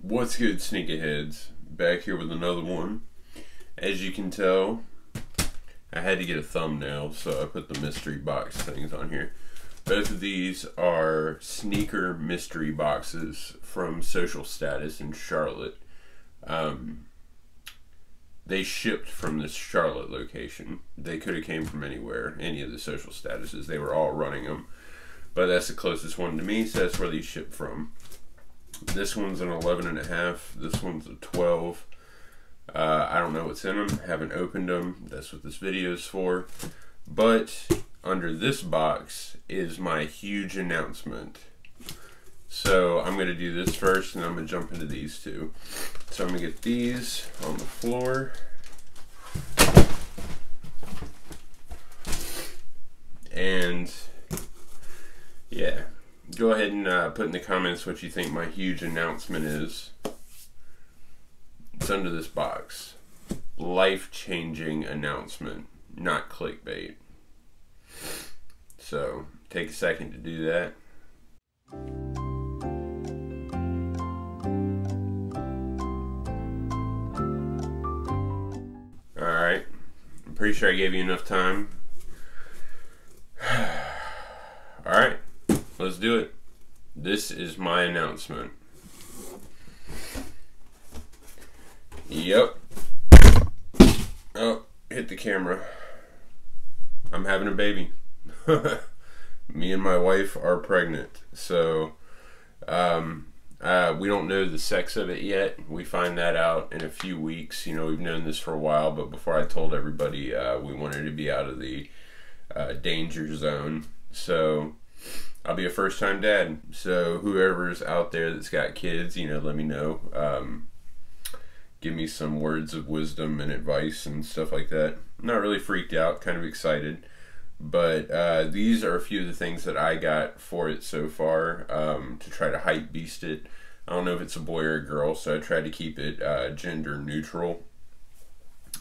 What's good, Sneakerheads? Back here with another one. As you can tell, I had to get a thumbnail, so I put the mystery box things on here. Both of these are sneaker mystery boxes from Social Status in Charlotte. They shipped from this Charlotte location. They could have came from anywhere, any of the Social Statuses. They were all running them. But that's the closest one to me, so that's where they ship from. This one's an 11.5. This one's a 12. I don't know what's in them. Haven't opened them. That's what this video is for. But under this box is my huge announcement. So I'm going to do this first, and I'm going to jump into these two. So I'm going to get these on the floor. And yeah, go ahead and put in the comments what you think my huge announcement is. It's under this box. Life-changing announcement, not clickbait. So take a second to do that. Alright, I'm pretty sure I gave you enough time. Alright, let's do it. This is my announcement. Yep. Oh, hit the camera. I'm having a baby. Me and my wife are pregnant. So, we don't know the sex of it yet. We find that out in a few weeks. You know, we've known this for a while, but before I told everybody, we wanted to be out of the danger zone. So I'll be a first-time dad. So whoever's out there that's got kids, you know, let me know. Give me some words of wisdom and advice and stuff like that. I'm not really freaked out, kind of excited. But these are a few of the things that I got for it so far, to try to hype beast it. I don't know if it's a boy or a girl, so I tried to keep it gender neutral.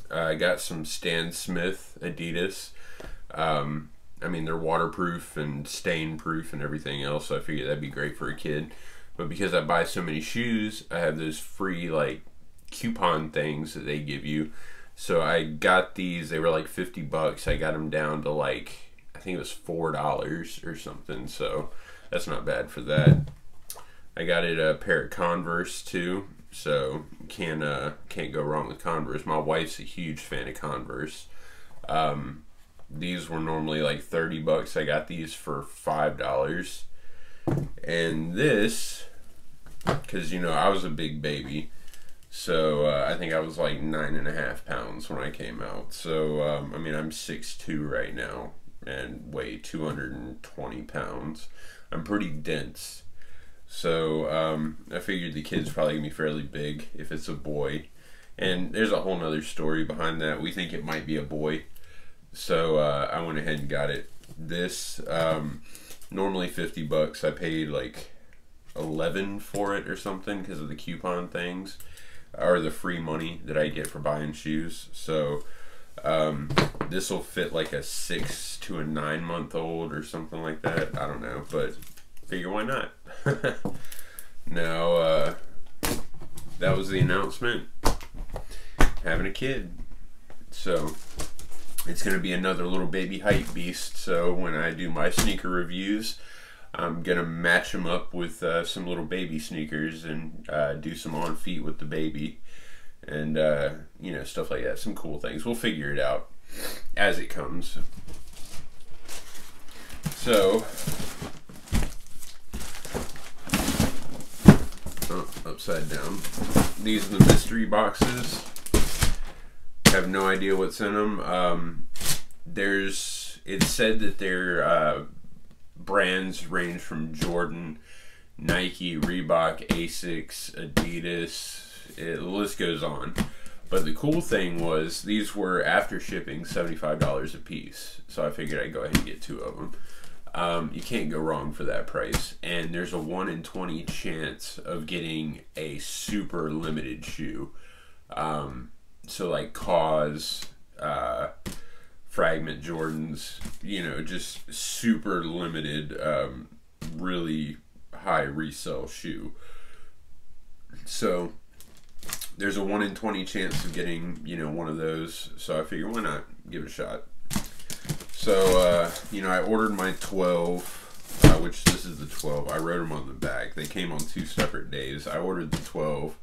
I got some Stan Smith Adidas. I mean, they're waterproof and stain proof and everything else, so I figured that'd be great for a kid. But because I buy so many shoes, I have those free like coupon things that they give you. So I got these. They were like 50 bucks. I got them down to like, I think it was $4 or something, so that's not bad for that. I got it a pair of Converse too, so can't go wrong with Converse. My wife's a huge fan of Converse. These were normally like 30 bucks. I got these for $5. And this, because you know I was a big baby, so I think I was like 9.5 pounds when I came out. So I mean, I'm 6'2" right now and weigh 220 pounds. I'm pretty dense. So I figured the kid's probably gonna be fairly big if it's a boy. And there's a whole nother story behind that. We think it might be a boy. So I went ahead and got it. This, normally 50 bucks. I paid like 11 for it or something because of the coupon things, or the free money that I get for buying shoes. So this will fit like a 6 to a 9 month old or something like that. I don't know, but figure why not. Now that was the announcement. Having a kid. So it's going to be another little baby hype beast. So when I do my sneaker reviews, I'm going to match them up with some little baby sneakers and do some on feet with the baby. And, you know, stuff like that. Some cool things. We'll figure it out as it comes. So, oh, upside down. These are the mystery boxes. Have no idea what's in them. It's said that their brands range from Jordan, Nike, Reebok, Asics, Adidas. The list goes on. But the cool thing was these were, after shipping, $75 a piece. So I figured I'd go ahead and get 2 of them. You can't go wrong for that price. And there's a 1 in 20 chance of getting a super limited shoe. So like KAWS, Fragment Jordans, you know, just super limited, really high resale shoe. So there's a 1 in 20 chance of getting, you know, one of those. So I figured, why not give it a shot? So, you know, I ordered my 12, which this is the 12. I wrote them on the back. They came on 2 separate days. I ordered the 12,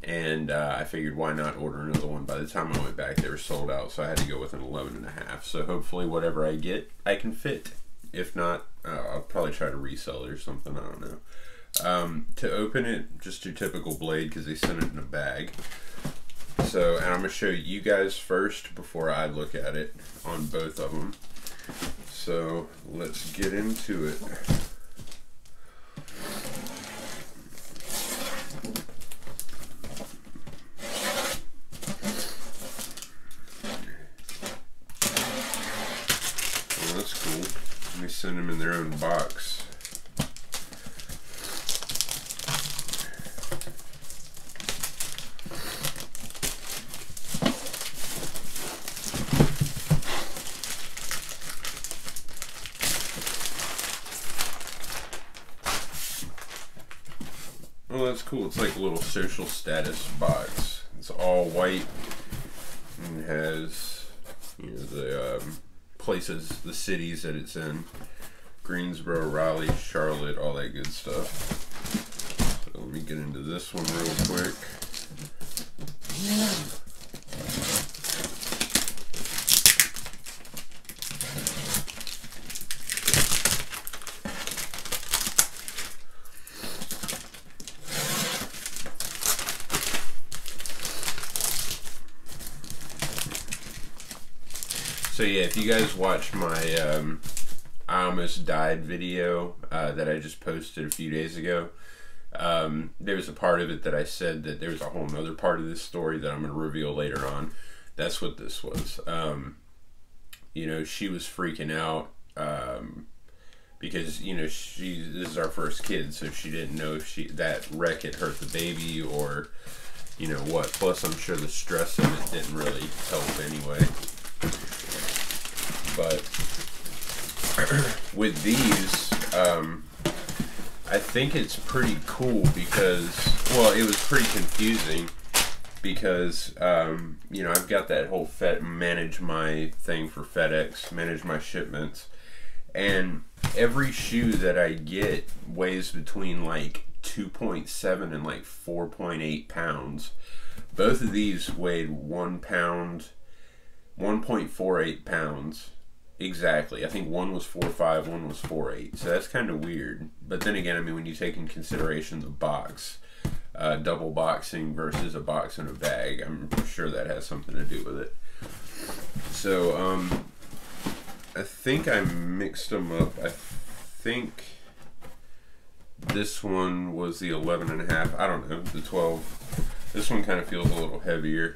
and I figured, why not order another one? By the time I went back, they were sold out, so I had to go with an 11.5. So hopefully whatever I get, I can fit. If not, I'll probably try to resell it or something. I don't know. To open it, just your typical blade, because they sent it in a bag. So, and I'm going to show you guys first before I look at it on both of them. So, let's get into it. Well, that's cool. Let me send them in their own box. Oh, that's cool. It's like a little social status box. It's all white and has, you know, the places, the cities that it's in. Greensboro, Raleigh, Charlotte, all that good stuff. So let me get into this one real quick. So yeah, if you guys watch my I almost died video that I just posted a few days ago, there was a part of it that I said that there was a whole nother part of this story that I'm going to reveal later on. That's what this was. You know, she was freaking out because, you know, this is our first kid, so she didn't know if that wreck had hurt the baby or, you know what. Plus, I'm sure the stress of it didn't really help anyway. But with these, I think it's pretty cool because, well, it was pretty confusing because, you know, I've got that whole manage my thing for FedEx, manage my shipments, and every shoe that I get weighs between like 2.7 and like 4.8 pounds. Both of these weighed 1 pound, 1.48 pounds. Exactly. I think one was 4.5, one was 4.8. So that's kind of weird. But then again, I mean, when you take in consideration the box, double boxing versus a box in a bag, I'm sure that has something to do with it. So, I think I mixed them up. I think this one was the 11.5. I don't know, the 12. This one kind of feels a little heavier.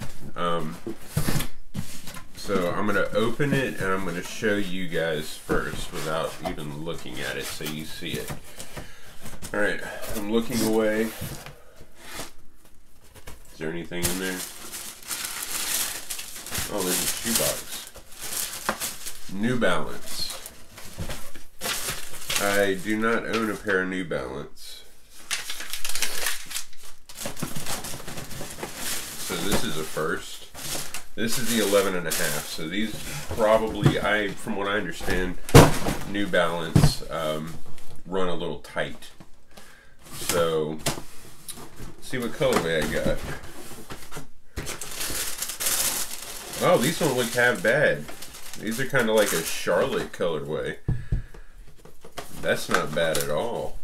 So I'm going to open it and I'm going to show you guys first without even looking at it so you see it. Alright, I'm looking away. Is there anything in there? Oh, there's a shoebox. New Balance. I do not own a pair of New Balance. So this is a first. This is the 11.5, so these probably, from what I understand, New Balance run a little tight. So, let's see what colorway I got. Oh, these don't look half bad. These are kind of like a Charlotte colorway. That's not bad at all.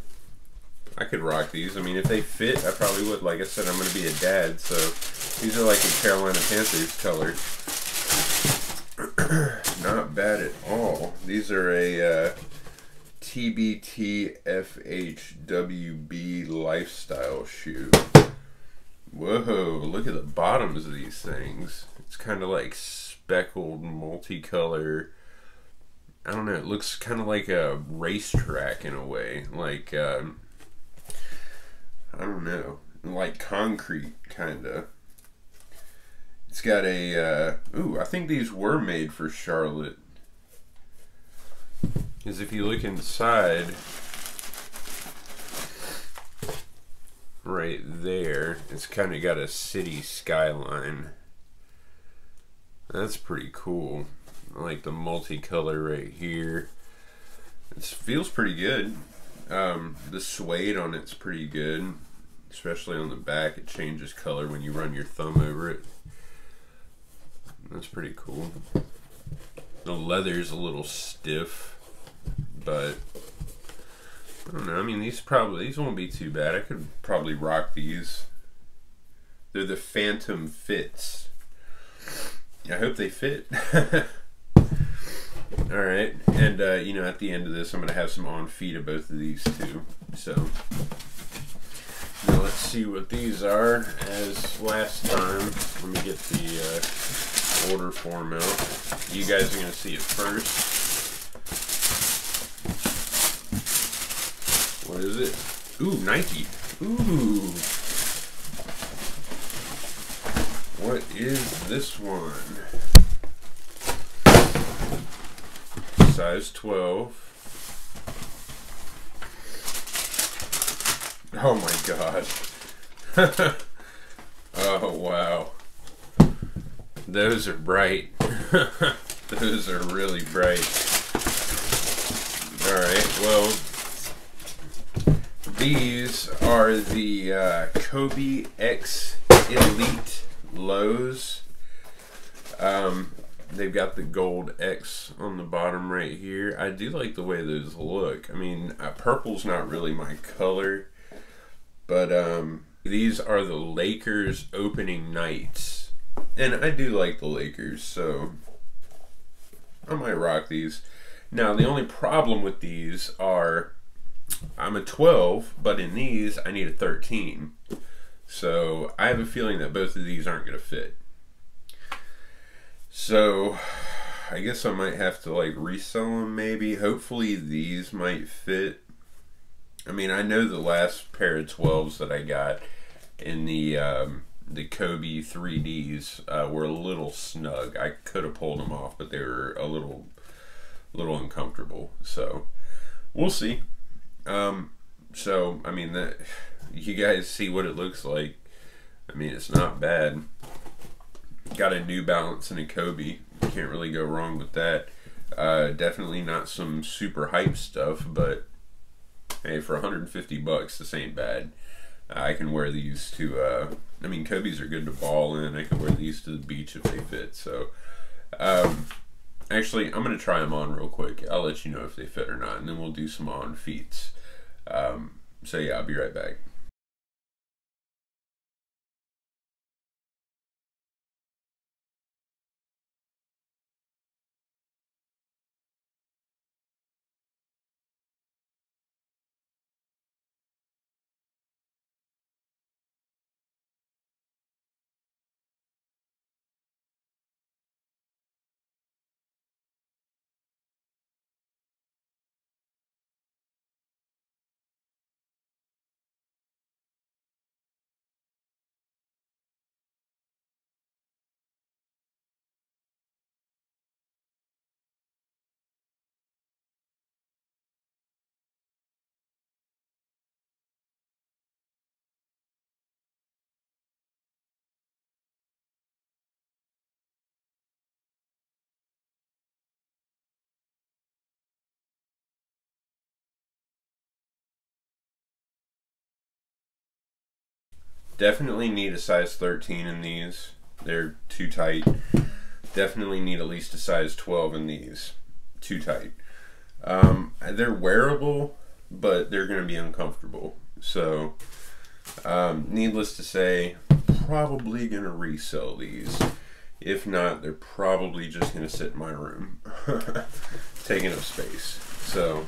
I could rock these. I mean, if they fit, I probably would. Like I said, I'm going to be a dad, so these are like a Carolina Panthers color. Not bad at all. These are a TBT FHWB lifestyle shoe. Whoa, look at the bottoms of these things. It's kind of like speckled, multicolor. I don't know, it looks kind of like a racetrack in a way. Like, I don't know, like concrete, kind of. It's got a, ooh, I think these were made for Charlotte. Because if you look inside, right there. It's kind of got a city skyline. That's pretty cool. I like the multicolor right here. It feels pretty good. The suede on it's pretty good, especially on the back. It changes color when you run your thumb over it. That's pretty cool. The leather's a little stiff, but I don't know. I mean, these won't be too bad. I could probably rock these. They're the Phantom Fits. I hope they fit. Alright, and you know, at the end of this, I'm going to have some on feet of both of these too. So, now let's see what these are. As last time, let me get the order form out. You guys are going to see it first. What is it? Ooh, Nike. Ooh. What is this one? Size 12. Oh my god. Oh wow. Those are bright. Those are really bright. Alright, well, these are the Kobe X Elite lows. They've got the gold X on the bottom right here. I do like the way those look. I mean, purple's not really my color, but these are the Lakers opening nights, and I do like the Lakers, so I might rock these. Now, the only problem with these are I'm a 12, but in these I need a 13. So I have a feeling that both of these aren't going to fit. So I guess I might have to like resell them maybe. Hopefully these might fit. I mean, I know the last pair of 12s that I got in the Kobe 3Ds were a little snug. I could have pulled them off, but they were a little uncomfortable. So we'll see. So I mean, that you guys see what it looks like. I mean, it's not bad. Got a New Balance and a Kobe. Can't really go wrong with that. Definitely not some super hype stuff, but hey, for 150 bucks, this ain't bad. I can wear these to, I mean, Kobe's are good to ball in. I can wear these to the beach if they fit. So, actually, I'm going to try them on real quick. I'll let you know if they fit or not, and then we'll do some on feets. So yeah, I'll be right back. Definitely need a size 13 in these. They're too tight. Definitely need at least a size 12 in these. Too tight. They're wearable, but they're going to be uncomfortable. So, needless to say, probably going to resell these. If not, they're probably just going to sit in my room, taking up space. So,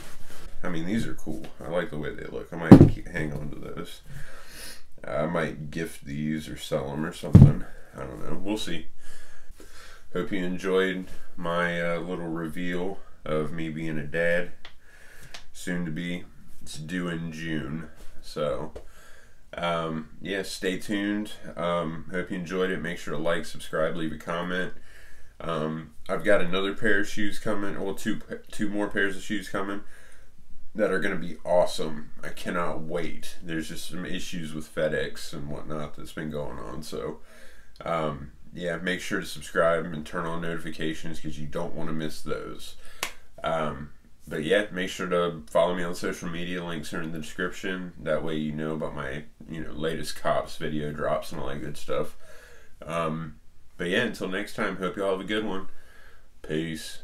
I mean, these are cool. I like the way they look. I might hang on to those. I might gift these or sell them or something. I don't know. We'll see. Hope you enjoyed my little reveal of me being a dad. Soon to be. It's due in June. So, yeah, stay tuned. Hope you enjoyed it. Make sure to like, subscribe, leave a comment. I've got another pair of shoes coming. Well, two more pairs of shoes coming. that are going to be awesome. I cannot wait. There's just some issues with FedEx and whatnot that's been going on. So, yeah, make sure to subscribe and turn on notifications because you don't want to miss those. But yeah, make sure to follow me on social media. Links are in the description. That way you know about my, latest KAWS video drops and all that good stuff. But yeah, until next time, hope you all have a good one. Peace.